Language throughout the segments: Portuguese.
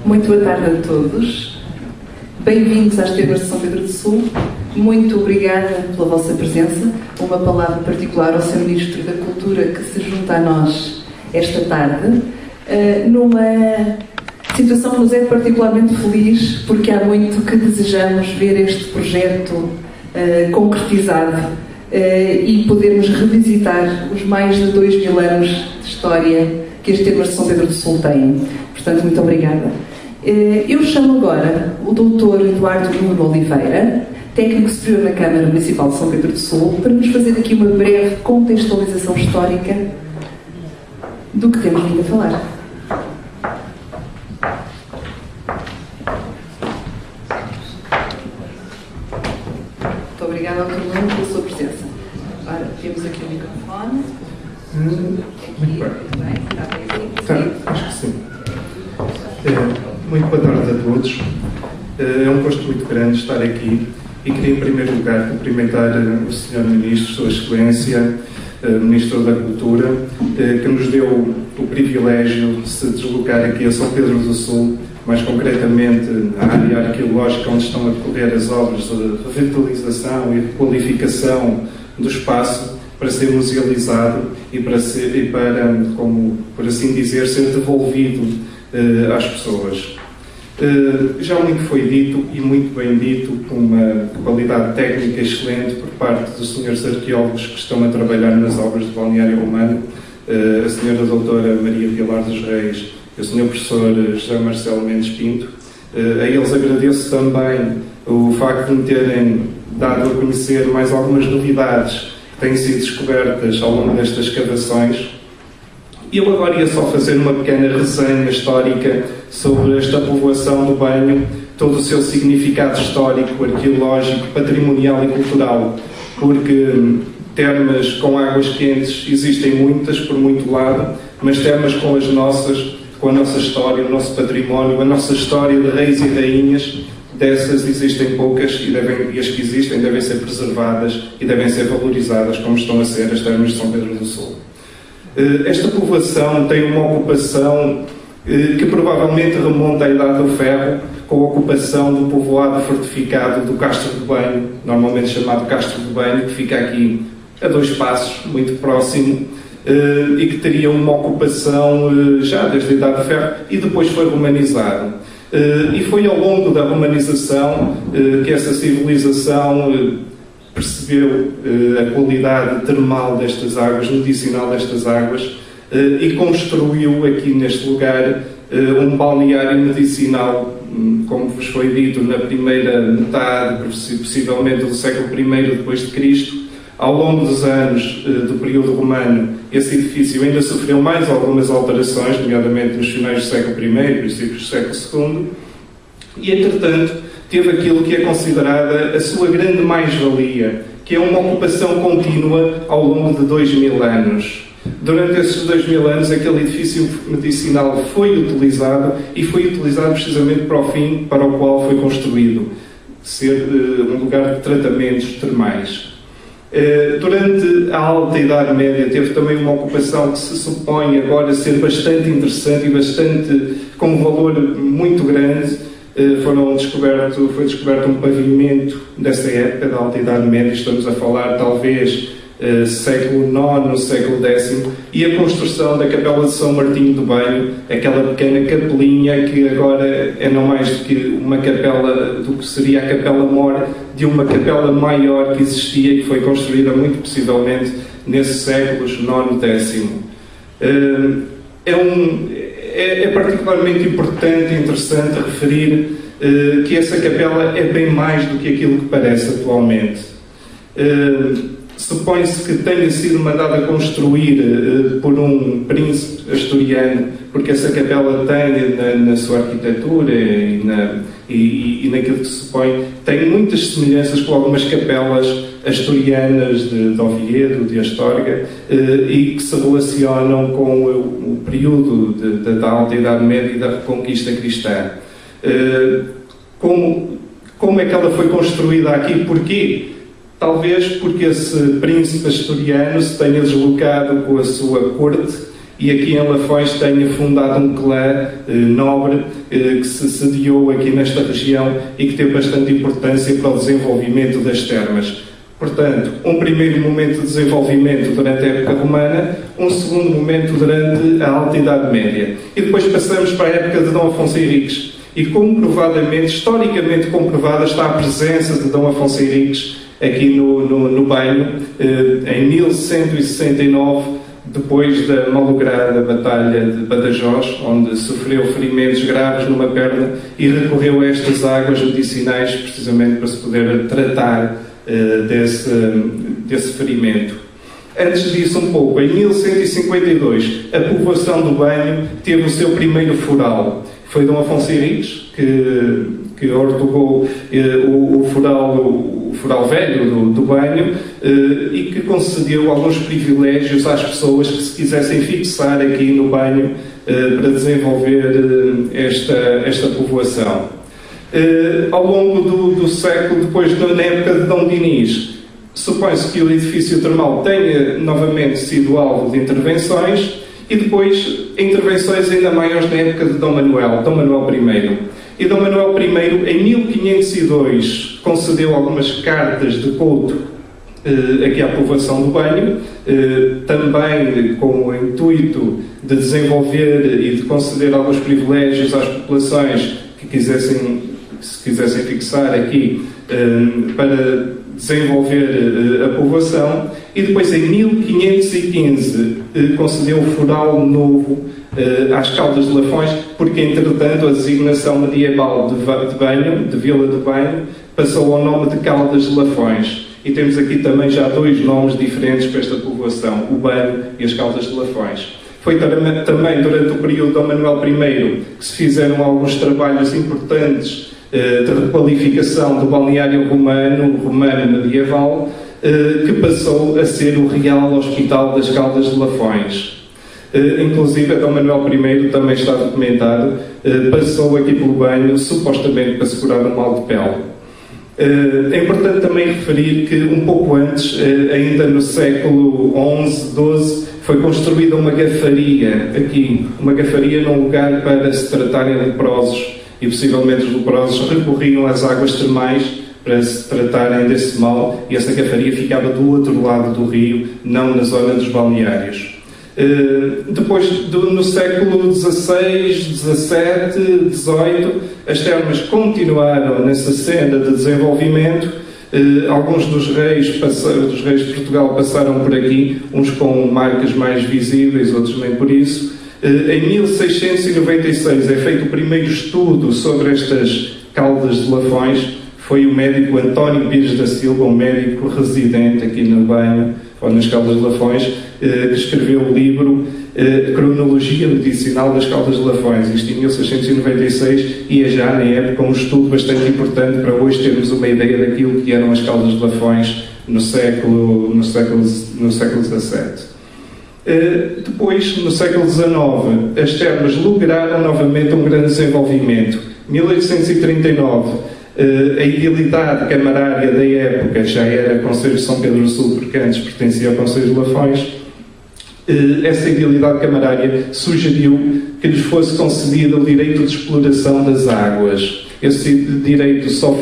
Muito boa tarde a todos. Bem-vindos às Termas de São Pedro do Sul. Muito obrigada pela vossa presença. Uma palavra particular ao Sr. Ministro da Cultura que se junta a nós esta tarde, numa situação que nos é particularmente feliz, porque há muito que desejamos ver este projeto concretizado e podermos revisitar os mais de 2000 anos de história que as Termas de São Pedro do Sul têm. Portanto, muito obrigada. Eu chamo agora o Dr. Eduardo Nuno Oliveira, técnico superior na Câmara Municipal de São Pedro do Sul, para nos fazer aqui uma breve contextualização histórica do que temos vindo a falar. Muito obrigada ao Dr. Nuno pela sua presença. Ora, temos aqui o microfone. Muito bem. Está bem? Acho que sim. Muito boa tarde a todos. É um gosto muito grande estar aqui e queria, em primeiro lugar, cumprimentar o Sr. Ministro, Sua Excelência, Ministro da Cultura, que nos deu o privilégio de se deslocar aqui a São Pedro do Sul, mais concretamente à área arqueológica onde estão a decorrer as obras de revitalização e de qualificação do espaço para ser musealizado e para, como por assim dizer, ser devolvido às pessoas. Já muito foi dito, e muito bem dito, com uma qualidade técnica excelente por parte dos senhores arqueólogos que estão a trabalhar nas obras de Balneário Romano, a senhora doutora Maria Vilar dos Reis e o senhor professor José Marcelo Mendes Pinto. A eles agradeço também o facto de me terem dado a conhecer mais algumas novidades que têm sido descobertas ao longo destas escavações. Eu agora ia só fazer uma pequena resenha histórica sobre esta povoação do Banho, todo o seu significado histórico, arqueológico, patrimonial e cultural, porque termas com águas quentes existem muitas por muito lado, mas termas com as nossas, com a nossa história, o nosso património, a nossa história de reis e rainhas, dessas existem poucas e as que existem devem ser preservadas e devem ser valorizadas como estão a ser as termas de São Pedro do Sul. Esta povoação tem uma ocupação que provavelmente remonta à Idade do Ferro, com a ocupação do povoado fortificado do Castro do Banho, normalmente chamado Castro do Banho, que fica aqui a 2 passos, muito próximo, e que teria uma ocupação já desde a Idade do Ferro e depois foi romanizado. E foi ao longo da romanização que essa civilização percebeu a qualidade termal destas águas, medicinal destas águas, e construiu aqui neste lugar um balneário medicinal, como vos foi dito, na primeira metade, possivelmente do século I depois de Cristo. Ao longo dos anos do período romano, esse edifício ainda sofreu mais algumas alterações, nomeadamente nos finais do século I, princípios do século II, e entretanto teve aquilo que é considerada a sua grande mais-valia, que é uma ocupação contínua ao longo de 2000 anos. Durante esses 2000 anos, aquele edifício medicinal foi utilizado e foi utilizado precisamente para o fim para o qual foi construído, ser um lugar de tratamentos termais. Durante a Alta Idade Média teve também uma ocupação que se supõe agora ser bastante interessante e bastante com um valor muito grande. Foi descoberto um pavimento dessa época da Alta Idade Média, estamos a falar talvez século IX, século X, e a construção da Capela de São Martinho do Banho, aquela pequena capelinha que agora é não mais do que uma capela, do que seria a Capela Mor de uma capela maior que existia e que foi construída muito possivelmente nesses séculos IX e X. É particularmente importante e interessante referir que essa capela é bem mais do que aquilo que parece atualmente. Supõe-se que tenha sido mandada construir por um príncipe asturiano, porque essa capela tem na sua arquitetura e naquilo que se supõe, tem muitas semelhanças com algumas capelas asturianas de Oviedo, de Astorga, e que se relacionam com o período da Alta Idade Média e da Reconquista Cristã. Como é que ela foi construída aqui? Porquê? Talvez porque esse príncipe asturiano se tenha deslocado com a sua corte e aqui em Lafões tenha fundado um clã nobre que se sediou aqui nesta região e que teve bastante importância para o desenvolvimento das termas. Portanto, um primeiro momento de desenvolvimento durante a época romana, um segundo momento durante a Alta Idade Média. E depois passamos para a época de Dom Afonso Henriques. E comprovadamente, historicamente comprovada, está a presença de Dom Afonso Henriques aqui no Banho, em 1169, depois da malograda Batalha de Badajoz, onde sofreu ferimentos graves numa perna e recorreu a estas águas medicinais precisamente para se poder tratar desse ferimento. Antes disso um pouco, em 1152, a povoação do Banho teve o seu primeiro foral. Foi Dom Afonso Henriques que ortogou o foral velho do Banho e que concedeu alguns privilégios às pessoas que se quisessem fixar aqui no Banho para desenvolver esta povoação. Ao longo do século, depois na época de Dom Dinis, supõe-se que o edifício termal tenha novamente sido alvo de intervenções e depois intervenções ainda maiores na época de Dom Manuel I. E Dom Manuel I, em 1502, concedeu algumas cartas de couto aqui à povoação do Banho, também com o intuito de desenvolver e de conceder alguns privilégios às populações que se quisessem fixar aqui para desenvolver a povoação, e depois em 1515 concedeu o foral novo às Caldas de Lafões, porque entretanto a designação medieval de Banho, de Vila do Banho, passou ao nome de Caldas de Lafões. E temos aqui também já dois nomes diferentes para esta povoação, o Banho e as Caldas de Lafões. Foi também durante o período de Dom Manuel I que se fizeram alguns trabalhos importantes de requalificação do balneário romano medieval, que passou a ser o Real Hospital das Caldas de Lafões. Inclusive, Dom Manuel I, também está documentado, passou aqui pelo Banho, supostamente para se curar um mal de pele. É importante também referir que, um pouco antes, ainda no século XI, XII, foi construída uma gafaria aqui, uma gafaria num lugar para se tratarem leprosos, e possivelmente os leprosos recorriam às águas termais para se tratarem desse mal, e essa gafaria ficava do outro lado do rio, não na zona dos balneários. Depois, no século XVI, XVII, XVIII, as termas continuaram nessa senda de desenvolvimento. Alguns dos reis de Portugal passaram por aqui, uns com marcas mais visíveis, outros nem por isso. Em 1696 é feito o primeiro estudo sobre estas Caldas de Lafões. Foi o médico António Pires da Silva, um médico residente aqui no Banho, ou nas Caldas de Lafões, que escreveu o livro Cronologia Medicinal das Caldas de Lafões, isto em 1696, e é já na época um estudo bastante importante para hoje termos uma ideia daquilo que eram as Caldas de Lafões no século XVII. Depois, no século XIX, as termas lograram novamente um grande desenvolvimento. 1839, a idilidade camarária da época já era Conselho de São Pedro do Sul, porque antes pertencia ao Conselho de Lafões. Essa idilidade camarária sugeriu que lhes fosse concedido o direito de exploração das águas. Esse direito só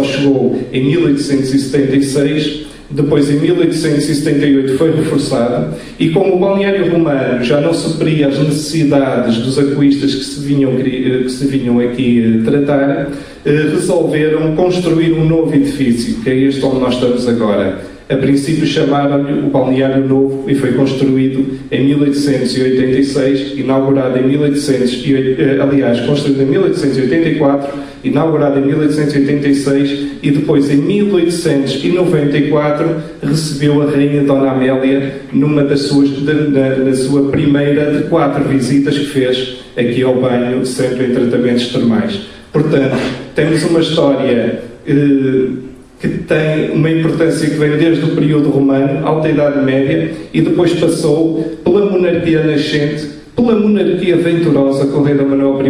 chegou em 1876. Depois, em 1878, foi reforçado, e como o balneário romano já não supria as necessidades dos aquistas que se vinham aqui tratar, resolveram construir um novo edifício, que é este onde nós estamos agora. A princípio chamaram-lhe o Balneário Novo e foi construído em 1886, inaugurado em construído em 1884, inaugurado em 1886 e depois em 1894 recebeu a Rainha Dona Amélia na sua primeira de 4 visitas que fez aqui ao Banho, sempre em tratamentos termais. Portanto, temos uma história que tem uma importância que vem desde o período romano, Alta Idade Média, e depois passou pela monarquia nascente, pela monarquia venturosa com o rei Dom Manuel I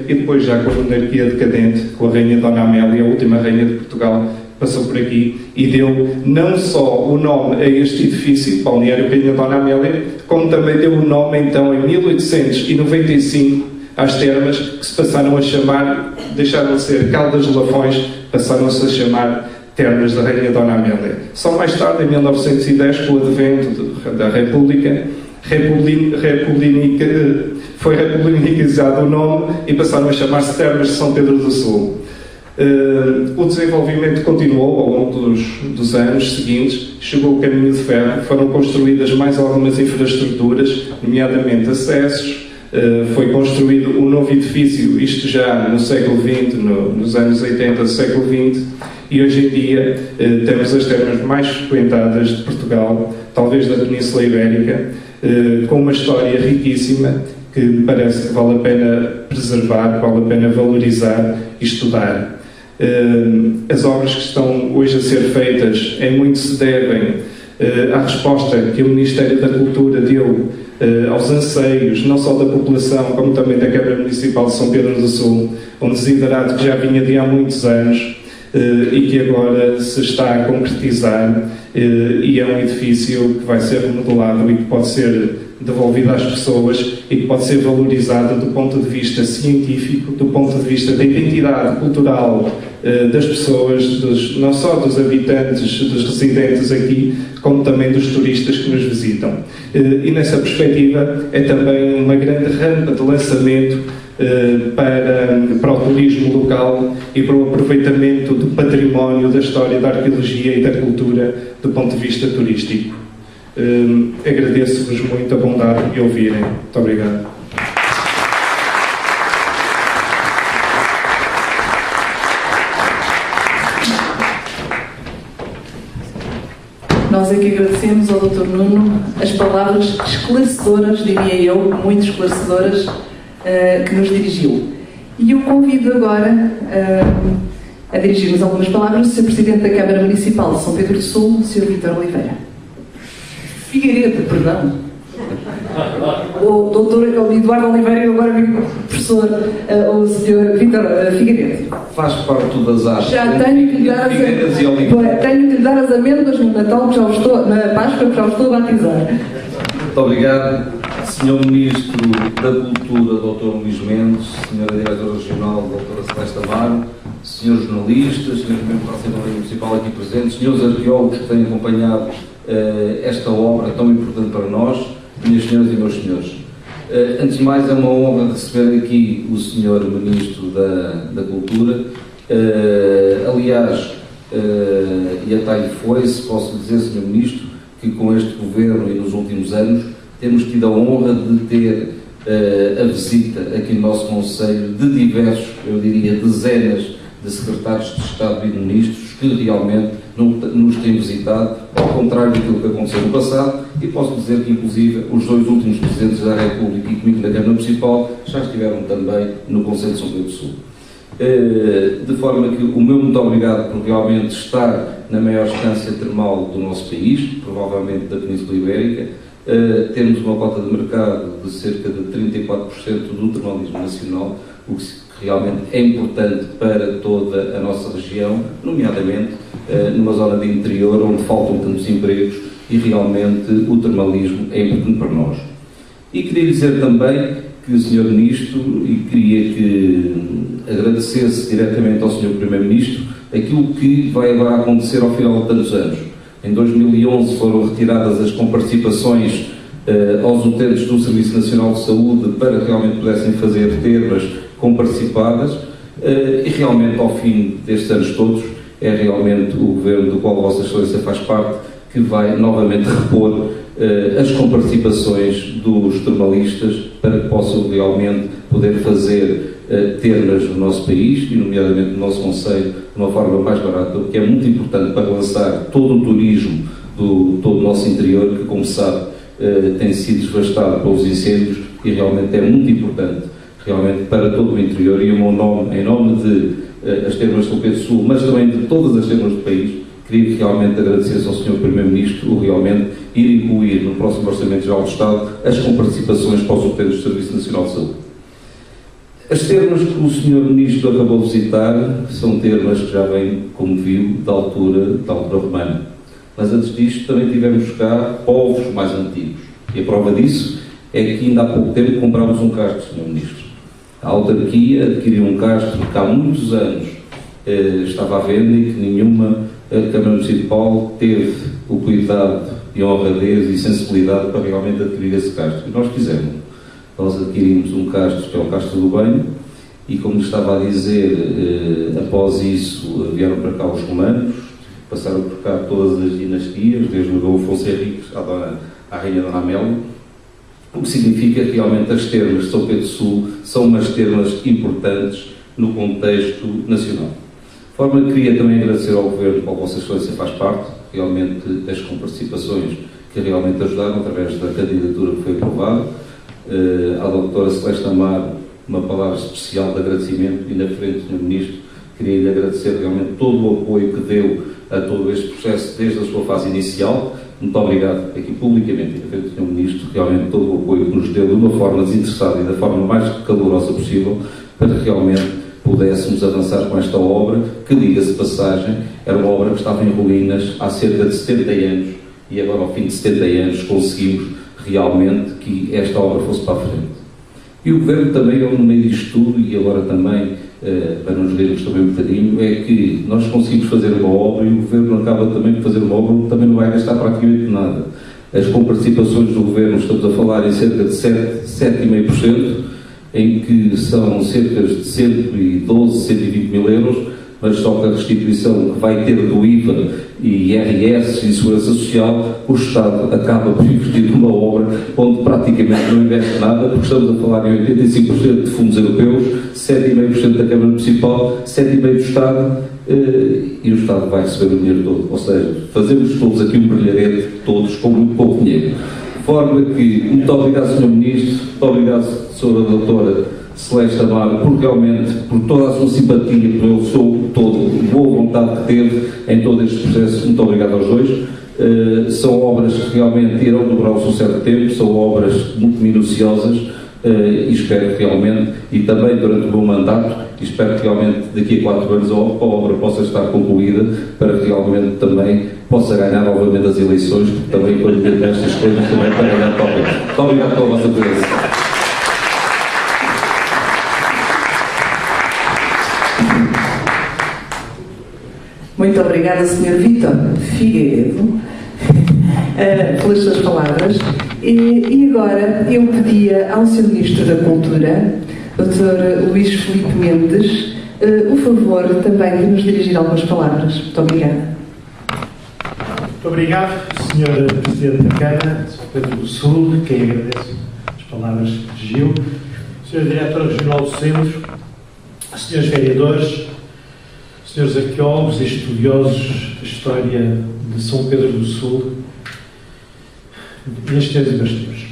e depois já com a monarquia decadente, com a Rainha Dona Amélia, a última rainha de Portugal, passou por aqui e deu não só o nome a este edifício, Balneário Rainha Dona Amélia, como também deu o nome, então, em 1895, às termas, que se passaram a chamar, deixaram de ser Caldas de Lafões, passaram-se a chamar Termas da Rainha Dona Amélia. Só mais tarde, em 1910, com o advento da República, foi republicanizado o nome e passaram a chamar-se Termas de São Pedro do Sul. O desenvolvimento continuou ao longo dos anos seguintes, chegou o caminho de ferro, foram construídas mais algumas infraestruturas, nomeadamente acessos, foi construído um novo edifício, isto já no século XX, nos anos 80 do século XX, e hoje em dia temos as termas mais frequentadas de Portugal, talvez da Península Ibérica, com uma história riquíssima que me parece que vale a pena preservar, vale a pena valorizar e estudar. As obras que estão hoje a ser feitas em muito se devem à resposta que o Ministério da Cultura deu aos anseios, não só da população, como também da Câmara Municipal de São Pedro do Sul, um desiderato que já vinha de há muitos anos e que agora se está a concretizar, e é um edifício que vai ser remodelado e que pode ser devolvido às pessoas e que pode ser valorizado do ponto de vista científico, do ponto de vista da identidade cultural das pessoas, não só dos habitantes, dos residentes aqui, como também dos turistas que nos visitam. E nessa perspectiva é também uma grande rampa de lançamento para o turismo local e para o aproveitamento do património, da história, da arqueologia e da cultura do ponto de vista turístico. Agradeço-vos muito a bondade de ouvirem. Muito obrigado. Nós é que agradecemos ao Dr. Nuno as palavras esclarecedoras, diria eu, muito esclarecedoras, que nos dirigiu. E eu convido agora a dirigir-nos algumas palavras o Sr. Presidente da Câmara Municipal de São Pedro do Sul, o Sr. Vítor Oliveira. Figueiredo, perdão. O doutor Eduardo Oliveira e agora o professor, o Sr. Vítor Figueiredo. Faz parte das artes. Já tenho que lhe dar as amêndoas no Natal, que já estou, na Páscoa, que já estou a batizar. Muito obrigado. Sr. Ministro da Cultura, Dr. Luís Mendes, Sra. Diretora Regional, Dra. Celeste Amaro, Srs. jornalistas, Srs. membros da Assembleia Municipal aqui presentes, Srs. arqueólogos que têm acompanhado esta obra tão importante para nós, minhas senhoras e meus senhores. Antes de mais, é uma honra receber aqui o Sr. Ministro da Cultura. Aliás, e até aí foi-se, posso dizer, Sr. Ministro, que com este Governo e nos últimos anos temos tido a honra de ter a visita aqui no nosso Conselho de diversos, eu diria, dezenas de secretários de Estado e de ministros que realmente nos têm visitado, ao contrário daquilo que aconteceu no passado, e posso dizer que, inclusive, os dois últimos Presidentes da República e comigo da Câmara Municipal já estiveram também no Conselho de São Pedro do Sul. De forma que o meu muito obrigado por realmente estar na maior estância termal do nosso país, provavelmente da Península Ibérica. Temos uma cota de mercado de cerca de 34% do termalismo nacional, o que realmente é importante para toda a nossa região, nomeadamente numa zona de interior onde faltam tantos empregos, e realmente o termalismo é importante para nós. E queria dizer também que o Sr. Ministro, e queria que agradecesse diretamente ao Sr. Primeiro-Ministro aquilo que vai agora acontecer ao final de tantos anos. Em 2011 foram retiradas as comparticipações aos utentes do Serviço Nacional de Saúde para que realmente pudessem fazer termas comparticipadas, e realmente ao fim destes anos todos é realmente o Governo do qual a Vossa Excelência faz parte que vai novamente repor as comparticipações dos termalistas para que possam realmente poder fazer termas no nosso país e nomeadamente no nosso Conselho de uma forma mais barata, o que é muito importante para lançar todo o turismo do todo o nosso interior, que, como sabe, tem sido devastado pelos incêndios, e realmente é muito importante realmente para todo o interior. E o meu nome, em nome de as termas de São Pedro do Sul, mas também de todas as termas do país, queria realmente agradecer ao Sr. Primeiro-Ministro o realmente ir incluir no próximo Orçamento Geral do Estado as comparticipações para os utentes do Serviço Nacional de Saúde. As termas que o Sr. Ministro acabou de visitar são termas que já vêm, como viu, da altura romana. Mas antes disto também tivemos cá povos mais antigos. E a prova disso é que ainda há pouco tempo comprámos um castro, Sr. Ministro. A autarquia adquiriu um castro que há muitos anos estava à venda e que nenhuma Câmara Municipal teve o cuidado e honradez e sensibilidade para realmente adquirir esse castro. E nós quisemos. Nós adquirimos um castro que é o Castro do Banho e, como estava a dizer, após isso vieram para cá os romanos, passaram por cá todas as dinastias, desde o Afonso Henriques à Rainha Dona Amélia, o que significa que realmente as termas de São Pedro do Sul são umas termas importantes no contexto nacional. De forma que queria também agradecer ao Governo, qual Vossa Excelência faz parte, realmente das comparticipações que realmente ajudaram através da candidatura que foi aprovada. À doutora Celeste Amaro, uma palavra especial de agradecimento, e na frente do Sr. Ministro, queria lhe agradecer realmente todo o apoio que deu a todo este processo desde a sua fase inicial. Muito obrigado aqui publicamente, e na frente do Sr. Ministro, realmente todo o apoio que nos deu de uma forma desinteressada e da forma mais calorosa possível, para que realmente pudéssemos avançar com esta obra, que, diga-se de passagem, era uma obra que estava em ruínas há cerca de 70 anos, e agora, ao fim de 70 anos, conseguimos realmente que esta obra fosse para a frente. E o Governo também, no meio disto tudo, e agora também, para nos vermos também um bocadinho, é que nós conseguimos fazer uma obra e o Governo acaba também de fazer uma obra que também não vai gastar praticamente nada. As comparticipações do Governo, estamos a falar em cerca de 7,5%, em que são cerca de 112, 120 mil euros, mas só que a restituição que vai ter do IVA e IRS e Segurança Social, o Estado acaba por investir numa obra onde praticamente não investe nada, porque estamos a falar em 85% de fundos europeus, 7,5% da Câmara Municipal, 7,5% do Estado, e o Estado vai receber o dinheiro todo. Ou seja, fazemos todos aqui um brilharete, todos com muito pouco dinheiro. De forma que, muito obrigado, Sr. Ministro, muito obrigado, Sra. Doutora Celeste Amaro, por toda a sua simpatia, pelo seu boa vontade que teve em todo este processo. Muito obrigado aos dois. São obras que realmente irão durar o seu certo tempo, são obras muito minuciosas, e espero que realmente, e também durante o meu mandato, espero que realmente daqui a 4 anos a obra possa estar concluída, para que realmente também possa ganhar novamente as eleições, porque também quando ver nestas coisas também para ganhar toque. Muito obrigado pela vossa presença. Muito obrigada, Sr. Vítor Figueiredo, pelas suas palavras. E agora eu pedia ao Sr. Ministro da Cultura, Dr. Luís Filipe Mendes, o favor também de nos dirigir algumas palavras. Muito obrigada. Muito obrigado, Sr. Presidente da Câmara, Sr. Pedro do Sul, quem agradece as palavras que dirigiu, Sr. Diretor Regional do Centro, Srs. Vereadores, Srs. Arqueólogos e estudiosos da história de São Pedro do Sul, minhas senhoras e meus senhores.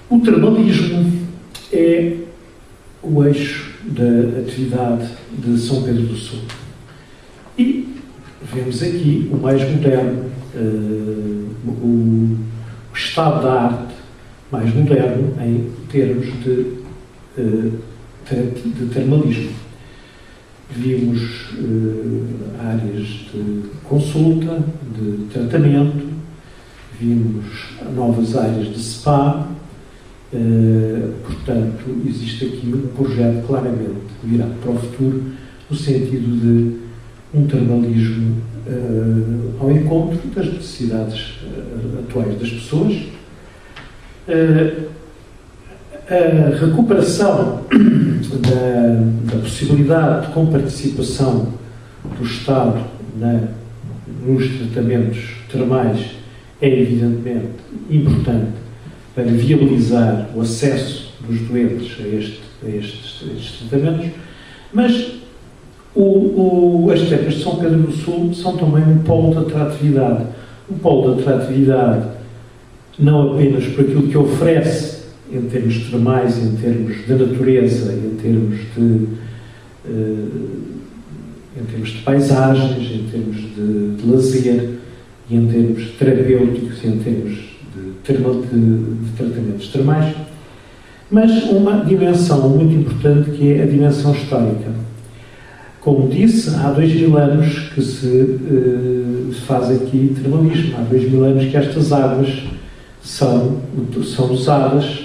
O termalismo é o eixo da atividade de São Pedro do Sul. E vemos aqui o mais moderno, o estado da arte mais moderno em termos de termalismo. Vimos áreas de consulta, de tratamento, vimos novas áreas de spa, portanto, existe aqui um projeto claramente virado para o futuro, no sentido de um termalismo ao encontro das necessidades atuais das pessoas. A recuperação da possibilidade de comparticipação do Estado nos tratamentos termais é evidentemente importante para viabilizar o acesso dos doentes a estes tratamentos, mas as termas de São Pedro do Sul são também um polo de atratividade. Um polo de atratividade não apenas por aquilo que oferece em termos termais, em termos de natureza, em termos de paisagens, em termos de lazer, e em termos terapêuticos, e em termos de tratamentos termais, mas uma dimensão muito importante que é a dimensão histórica. Como disse, há 2000 anos que se faz aqui termalismo, há 2000 anos que estas águas são usadas.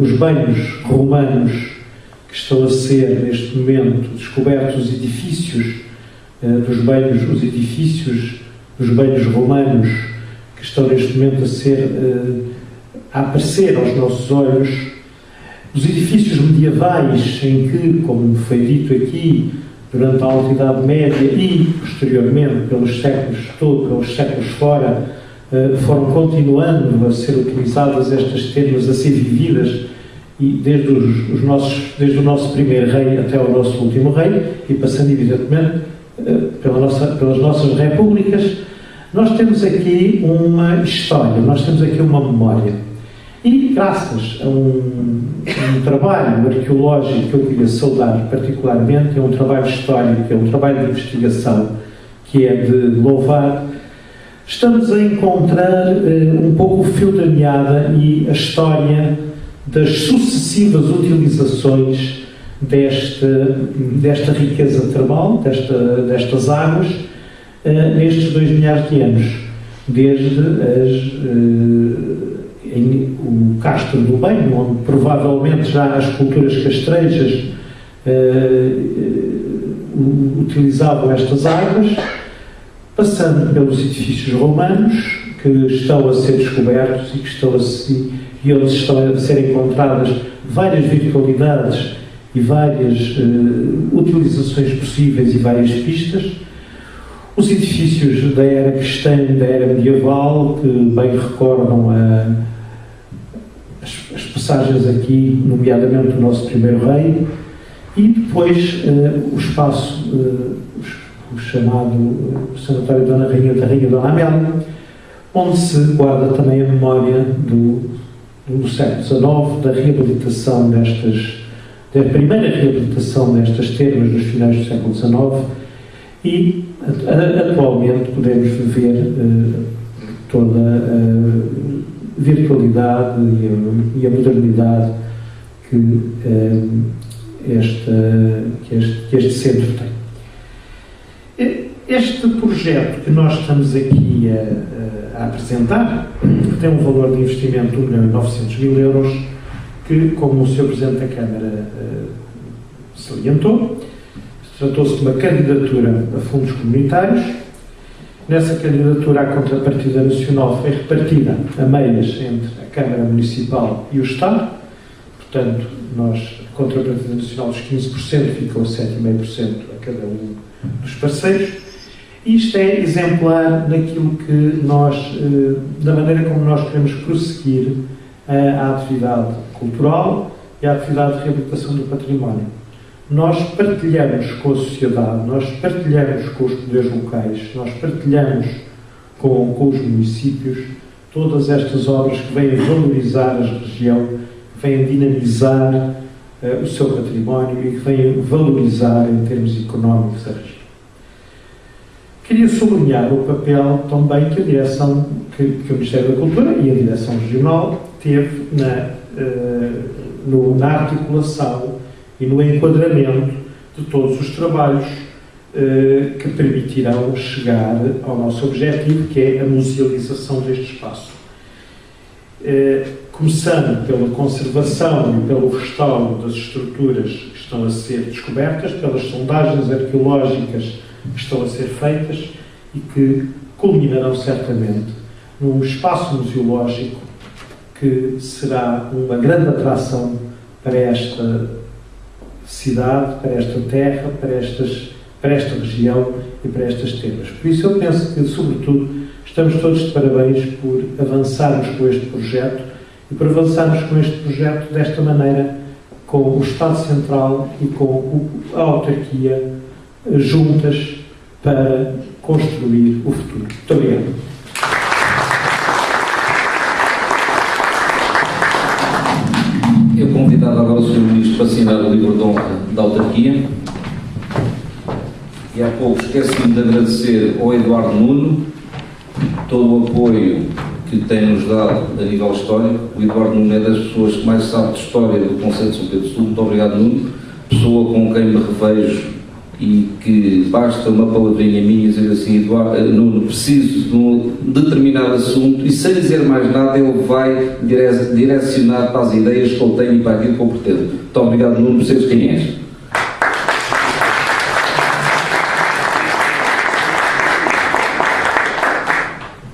Os banhos romanos que estão a ser, neste momento, descobertos, os edifícios dos banhos romanos que estão neste momento a aparecer aos nossos olhos, os edifícios medievais em que, como foi dito aqui, durante a Alta Idade Média e posteriormente pelos séculos fora, foram continuando a ser utilizadas estas termas, a ser vividas, e desde o nosso primeiro rei até o nosso último rei, e passando evidentemente pelas nossas repúblicas. Nós temos aqui uma história, nós temos aqui uma memória. E graças a um trabalho arqueológico que eu queria saudar particularmente, é um trabalho histórico, é um trabalho de investigação que é de louvar, estamos a encontrar um pouco o fio da meada e a história das sucessivas utilizações desta riqueza termal, destas águas, nestes 2 milhares de anos, desde o Castro do Bem, onde provavelmente já as culturas castrejas utilizavam estas águas, passando pelos edifícios romanos que estão a ser descobertos e onde estão a ser encontradas várias virtualidades e várias utilizações possíveis e várias pistas. Os edifícios da era cristã e da era medieval, que bem recordam as passagens aqui, nomeadamente do nosso primeiro rei, e depois o espaço, o chamado Sanatório da Rainha Dona Amélia, onde se guarda também a memória do século XIX, da reabilitação da primeira reabilitação destas termas dos finais do século XIX, e atualmente podemos ver toda a virtualidade e a modernidade que este centro tem. Este projeto que nós estamos aqui a apresentar tem um valor de investimento de 1.900.000 euros, que, como o Sr. Presidente da Câmara salientou, tratou-se de uma candidatura a fundos comunitários. Nessa candidatura, a contrapartida nacional foi repartida a meias entre a Câmara Municipal e o Estado. Portanto, a contrapartida nacional dos 15% ficou a 7,5% a cada um dos parceiros. E isto é exemplar daquilo que da maneira como nós queremos prosseguir a atividade cultural e a atividade de reabilitação do património. Nós partilhamos com a sociedade, nós partilhamos com os poderes locais, nós partilhamos com os municípios todas estas obras que vêm valorizar a região, que vêm dinamizar o seu património e que vêm valorizar em termos económicos a região. Queria sublinhar o papel também que a direção, que o Ministério da Cultura e a Direção Regional teve na articulação e no enquadramento de todos os trabalhos que permitirão chegar ao nosso objetivo, que é a musealização deste espaço. Começando pela conservação e pelo restauro das estruturas que estão a ser descobertas, pelas sondagens arqueológicas que estão a ser feitas e que culminarão certamente num espaço museológico que será uma grande atração para esta cidade, para esta terra, para esta região e para estas terras. Por isso eu penso que, sobretudo, estamos todos de parabéns por avançarmos com este projeto e por avançarmos com este projeto desta maneira, com o Estado Central e com a autarquia juntas para construir o futuro. Muito obrigado. Eu convidava agora o Sr. Ministro para assinar o livro de honra da autarquia. E há pouco esqueci-me de agradecer ao Eduardo Nuno todo o apoio que tem-nos dado a nível histórico. O Eduardo Nuno é das pessoas que mais sabe de história do Conselho de São Pedro Sul. Muito obrigado, Nuno. Pessoa com quem me revejo e que basta uma palavrinha minha dizer assim: Eduardo, Nuno, preciso de um determinado assunto, e sem dizer mais nada ele vai direcionar para as ideias que eu tenho e para aquilo que eu pretendo. Muito obrigado, Nuno, por seres quem és.